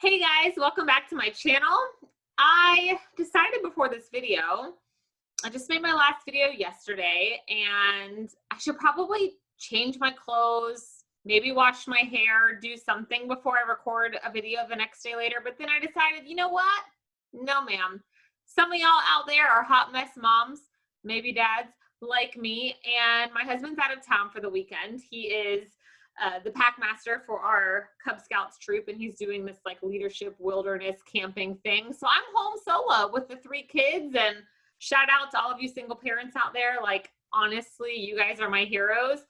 Hey guys, welcome back to my channel. I decided before this video, I just made my last video yesterday, and I should probably change my clothes, maybe wash my hair, do something before I record a video the next day later. But then I decided, you know what? No, ma'am. Some of y'all out there are hot mess moms, maybe dads like me, and my husband's out of town for the weekend. He is the pack master for our Cub Scouts troop, and he's doing this like leadership wilderness camping thing. So I'm home solo with the 3 kids, and shout out to all of you single parents out there. Like, honestly, you guys are my heroes.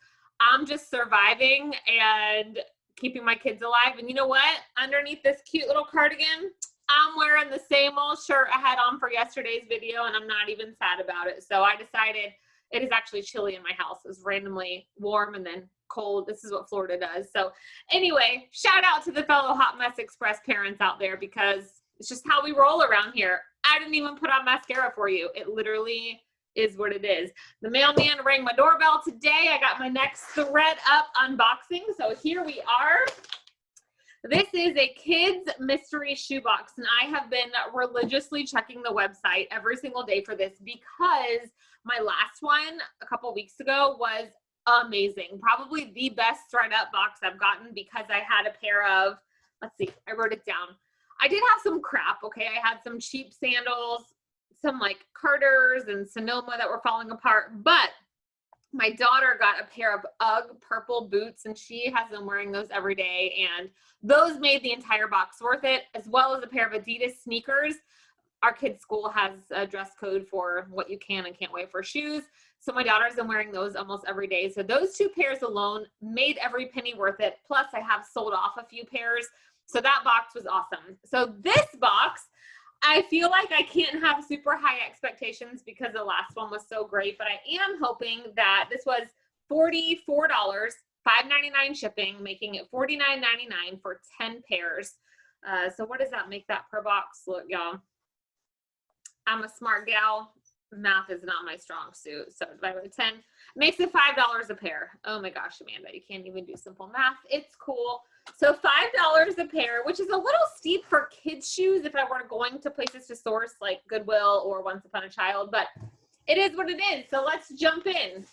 I'm just surviving and keeping my kids alive. And you know what? Underneath this cute little cardigan, I'm wearing the same old shirt I had on for yesterday's video, and I'm not even sad about it. So I decided, it is actually chilly in my house. It's randomly warm and then cold. This is what Florida does. So anyway, shout out to the fellow Hot Mess Express parents out there, because it's just how we roll around here. I didn't even put on mascara for you. It literally is what it is. The mailman rang my doorbell today. I got my next ThredUp unboxing. So here we are. This is a kids mystery shoebox, and I have been religiously checking the website every single day for this, because my last one a couple weeks ago was amazing. Probably the best ThredUp box I've gotten, because I had a pair of, let's see, I wrote it down. I did have some crap, okay? I had some cheap sandals, some like Carters and Sonoma that were falling apart, but my daughter got a pair of UGG purple boots, and she has been wearing those every day, and those made the entire box worth it, as well as a pair of Adidas sneakers. Our kids' school has a dress code for what you can and can't wear for shoes, so my daughter's been wearing those almost every day. So those 2 pairs alone made every penny worth it. Plus, I have sold off a few pairs, so that box was awesome. So this box, I feel like I can't have super high expectations because the last one was so great, but I am hoping that this was $44, $5.99 shipping, making it $49.99 for 10 pairs. So what does that make that per box? Look, y'all, I'm a smart gal. Math is not my strong suit. So divided by 10 makes it $5 a pair. Oh my gosh, Amanda, you can't even do simple math. It's cool. So $5 a pair, which is a little steep for kids' shoes if I were going to places to source like Goodwill or Once Upon a Child, but it is what it is. So let's jump in.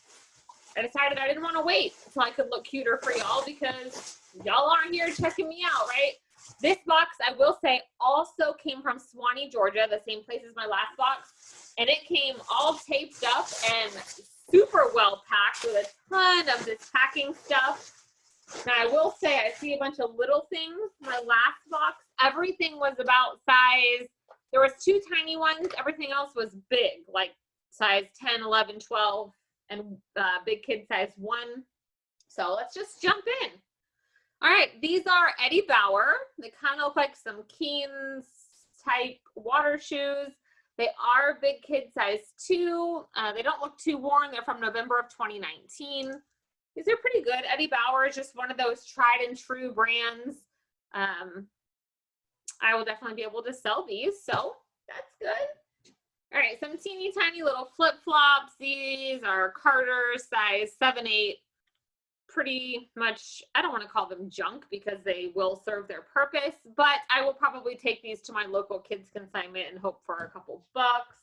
I decided I didn't want to wait until I could look cuter for y'all, because y'all aren't here checking me out, right? This box, I will say, also came from Swanee, Georgia, the same place as my last box, and it came all taped up and super well packed with a ton of this packing stuff. Now, I will say, I see a bunch of little things. My last box, everything was about size. There was 2 tiny ones. Everything else was big, like size 10, 11, 12, and big kid size 1. So let's just jump in. All right, these are Eddie Bauer. They kind of look like some Keens type water shoes. They are big kid size 2. They don't look too worn. They're from November of 2019. These are pretty good. Eddie Bauer is just one of those tried and true brands. I will definitely be able to sell these, so that's good. All right, some teeny tiny little flip-flops. These are Carter's size 7, 8. Pretty much, I don't want to call them junk because they will serve their purpose, but I will probably take these to my local kids consignment and hope for a couple bucks.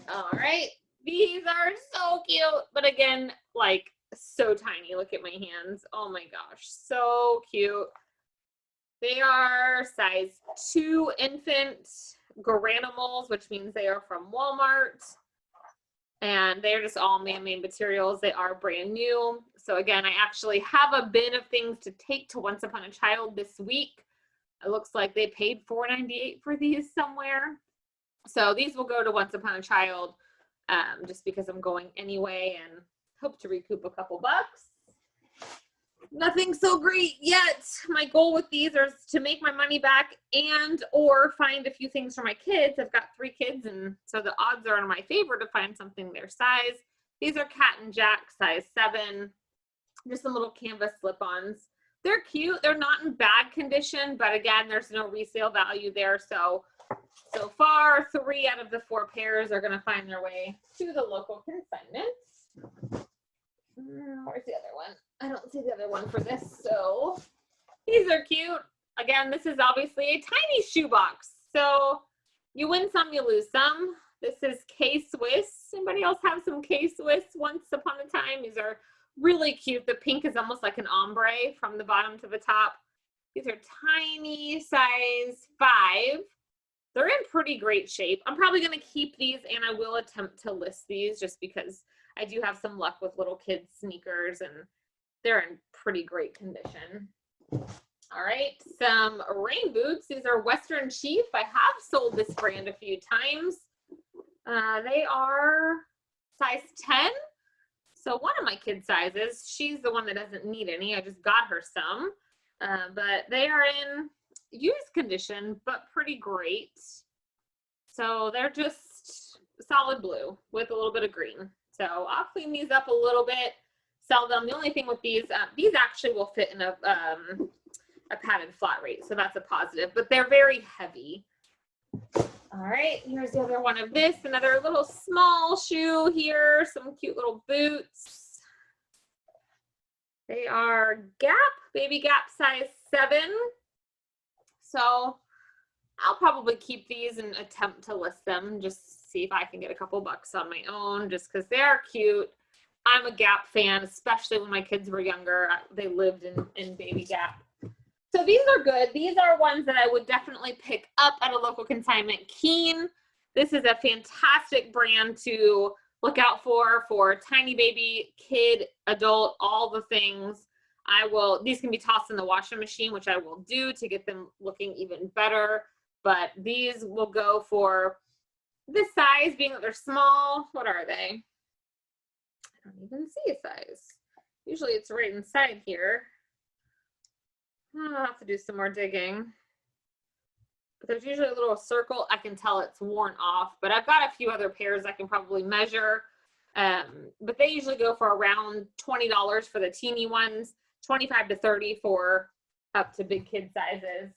All right, these are so cute, but again, like, so tiny. Look at my hands. Oh my gosh, so cute. They are size 2 infant Garanimals, which means they are from Walmart, and they're just all man-made materials. They are brand new. So again, I actually have a bin of things to take to Once Upon a Child this week. It looks like they paid $4.98 for these somewhere. So these will go to Once Upon a Child, just because I'm going anyway, and hope to recoup a couple bucks. Nothing so great yet. My goal with these is to make my money back and or find a few things for my kids. I've got 3 kids, and so the odds are in my favor to find something their size. These are Cat and Jack size 7. Just some little canvas slip-ons. They're cute. They're not in bad condition, but again, there's no resale value there. So far, 3 out of the 4 pairs are going to find their way to the local consignment. Where's the other one? I don't see the other one for this. So these are cute. again, this is obviously a tiny shoebox. So you win some, you lose some. This is K-Swiss. Anybody else have some K-Swiss once upon a time? These are really cute. The pink is almost like an ombre from the bottom to the top. These are tiny, size 5. They're in pretty great shape. I'm probably going to keep these, and I will attempt to list these just because I do have some luck with little kids sneakers and they're in pretty great condition. All right, some rain boots. These are Western Chief. I have sold this brand a few times. They are size 10. So one of my kid sizes, she's the one that doesn't need any. I just got her some, but they are in used condition, but pretty great. So they're just solid blue with a little bit of green. So I'll clean these up a little bit, sell them. The only thing with these actually will fit in a padded flat rate, so that's a positive, but they're very heavy. All right, here's the other one of this, another little small shoe here, some cute little boots. They are Gap, Baby Gap size 7. So I'll probably keep these and attempt to list them, just see if I can get a couple bucks on my own, just because they are cute. I'm a Gap fan, especially when my kids were younger. They lived in Baby Gap. So these are good. These are ones that I would definitely pick up at a local consignment. Keen. This is a fantastic brand to look out for tiny baby, kid, adult, all the things. These can be tossed in the washing machine, which I will do to get them looking even better. But these will go for this size, being that they're small. What are they? I don't even see a size. Usually it's right inside here. I'll have to do some more digging. But there's usually a little circle. I can tell it's worn off, but I've got a few other pairs I can probably measure. But they usually go for around $20 for the teeny ones, 25 to 30 for up to big kid sizes.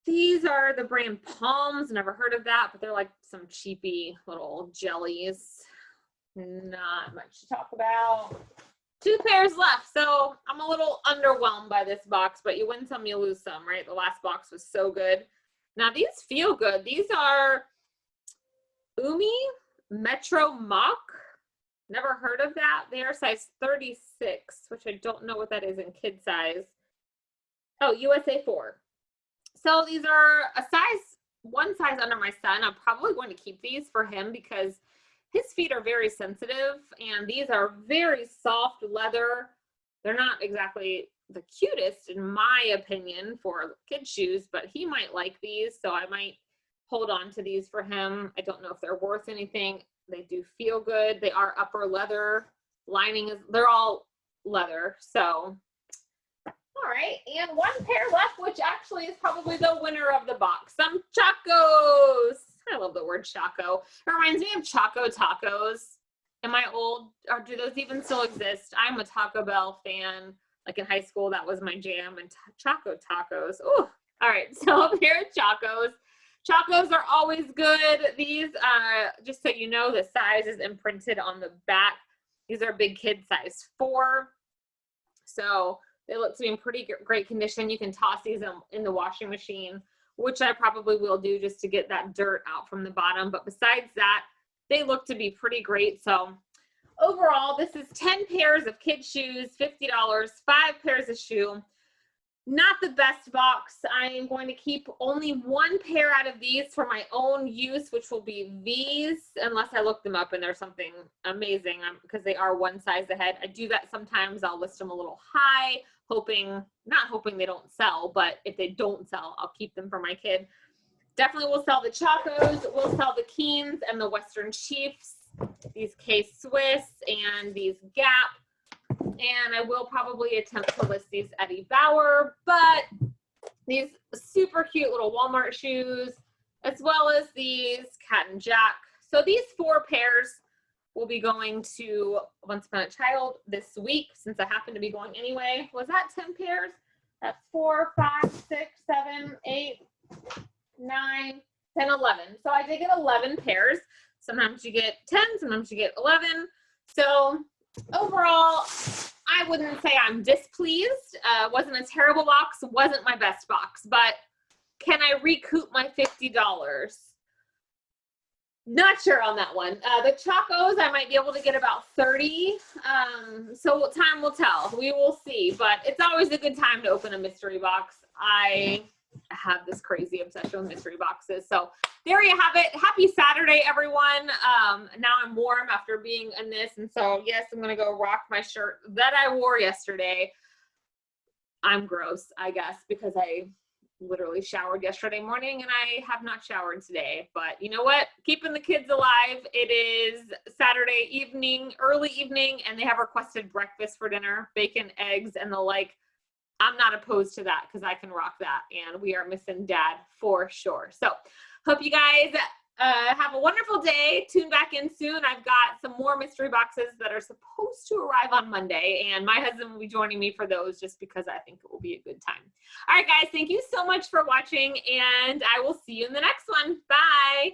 These are the brand Palms. Never heard of that, but they're like some cheapy little jellies. Not much to talk about. 2 pairs left, so I'm a little underwhelmed by this box, but you win some, you lose some, right? The last box was so good. Now these feel good. These are Umi Metro Mock. Never heard of that. They are size 36, which I don't know what that is in kid size. Oh, USA 4. So these are one size under my son. I'm probably going to keep these for him because his feet are very sensitive, and these are very soft leather. They're not exactly the cutest, in my opinion, for kid shoes, but he might like these, so I might hold on to these for him. I don't know if they're worth anything. They do feel good. They are upper leather. They're all leather, so. All right, and 1 pair left, which actually is probably the winner of the box. Some Chacos. I love the word Choco. It reminds me of Choco Tacos. Am I old? Or do those even still exist? I'm a Taco Bell fan. Like in high school, that was my jam. And Choco Tacos. Ooh. All right, so a pair of Chacos. Chacos are always good. These, just so you know, the size is imprinted on the back. These are big kid size 4. So they look to be in pretty great condition. You can toss these in the washing machine, which I probably will do just to get that dirt out from the bottom. But besides that, they look to be pretty great. So overall, this is 10 pairs of kid shoes, $50, 5 pairs of shoe. Not the best box. I am going to keep only 1 pair out of these for my own use, which will be these, unless I look them up and there's something amazing, because they are 1 size ahead. I do that sometimes. I'll list them a little high, not hoping they don't sell, but if they don't sell, I'll keep them for my kid. Definitely will sell the Chacos, we'll sell the Keens and the Western Chiefs, these K-Swiss and these Gap. And I will probably attempt to list these Eddie Bauer, but these super cute little Walmart shoes, as well as these Cat and Jack. So these 4 pairs will be going to Once Upon a Child this week, since I happen to be going anyway. Was that 10 pairs? That's 4, 5, 6, 7, 8, 9, 10, 11. So I did get 11 pairs. Sometimes you get 10, sometimes you get 11. So overall, I wouldn't say I'm displeased. Wasn't a terrible box, wasn't my best box, but can I recoup my $50? Not sure on that one. The Chacos, I might be able to get about 30. So time will tell. We will see. But it's always a good time to open a mystery box. I have this crazy obsession with mystery boxes. So there you have it. Happy Saturday, everyone. Now I'm warm after being in this. And so, yes, I'm going to go rock my shirt that I wore yesterday. I'm gross, I guess, because I literally showered yesterday morning and I have not showered today. But you know what? Keeping the kids alive. It is Saturday evening, early evening, and they have requested breakfast for dinner, bacon, eggs, and the like. I'm not opposed to that because I can rock that, and we are missing Dad for sure. So hope you guys have a wonderful day. Tune back in soon. I've got some more mystery boxes that are supposed to arrive on Monday, and my husband will be joining me for those just because I think it will be a good time. All right, guys, thank you so much for watching, and I will see you in the next one. Bye.